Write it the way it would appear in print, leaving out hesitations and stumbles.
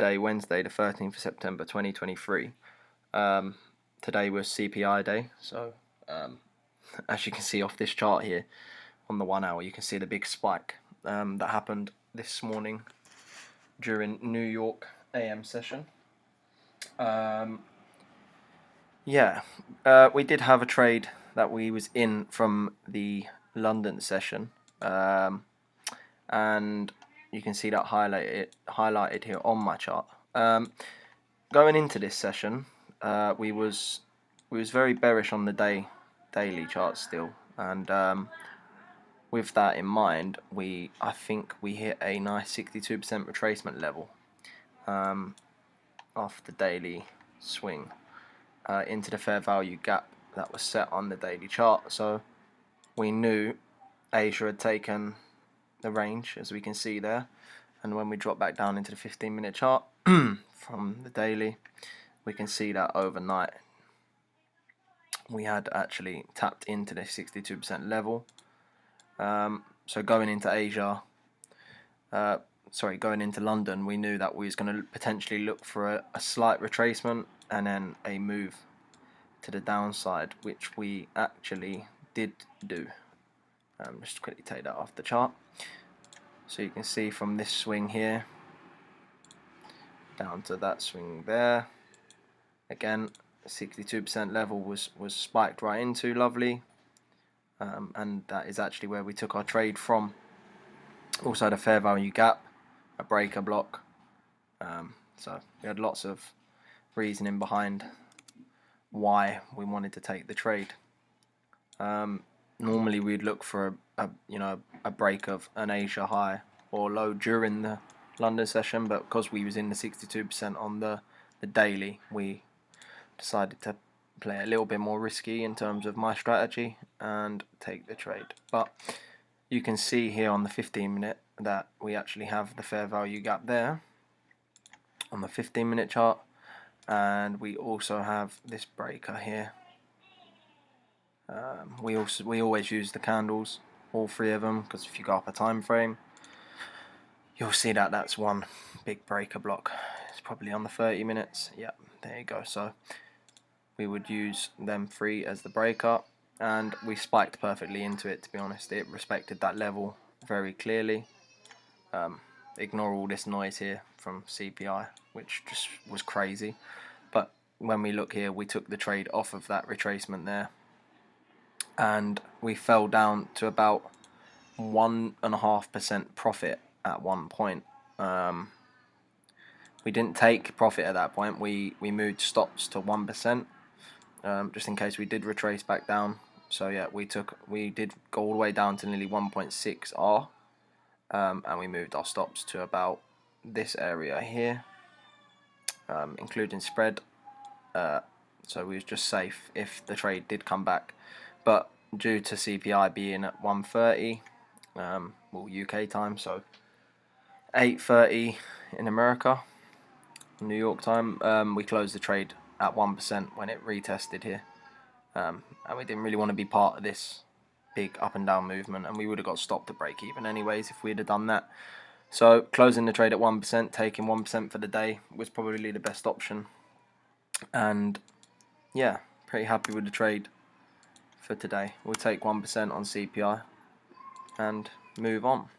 Today, Wednesday, the 13th of September 2023. Today was CPI day, so as you can see off this chart here on the 1 hour, you can see the big spike that happened this morning during New York AM session. We did have a trade that we was in from the London session, and you can see that highlighted here on my chart. Going into this session, we was very bearish on the daily chart still, and with that in mind, I think we hit a nice 62% retracement level off the daily swing into the fair value gap that was set on the daily chart. So we knew Asia had taken the range, as we can see there, and when we drop back down into the 15-minute chart from the daily, we can see that overnight we had actually tapped into the 62% level. So going into London, we knew that we was going to potentially look for a slight retracement and then a move to the downside, which we actually did do. Just quickly take that off the chart. So you can see from this swing here down to that swing there, again 62% level was spiked right into, lovely, and that is actually where we took our trade from. Also had a fair value gap, a breaker block, so we had lots of reasoning behind why we wanted to take the trade. Normally we'd look for a break of an Asia high or low during the London session, but because we was in the 62% on the daily, we decided to play a little bit more risky in terms of my strategy and take the trade. But you can see here on the 15-minute that we actually have the fair value gap there on the 15-minute chart, and we also have this breaker here. We always use the candles, all three of them, because if you go up a time frame, you'll see that that's one big breaker block. It's probably on the 30 minutes. Yeah, there you go. So we would use them three as the breaker, and we spiked perfectly into it. To be honest, it respected that level very clearly. Ignore all this noise here from CPI, which just was crazy. But when we look here, we took the trade off of that retracement there, and we fell down to about 1.5% profit at one point. We didn't take profit at that point. We moved stops to 1%, just in case we did retrace back down. So yeah, we did go all the way down to nearly 1.6 R, and we moved our stops to about this area here, including spread. So we was just safe if the trade did come back. But due to CPI being at 1:30, UK time, so 8:30 in America, New York time, we closed the trade at 1% when it retested here, and we didn't really want to be part of this big up and down movement, and we would have got stopped to break even anyways if we'd have done that. So closing the trade at 1%, taking 1% for the day, was probably the best option. And yeah, pretty happy with the trade for today. We'll take 1% on CPI and move on.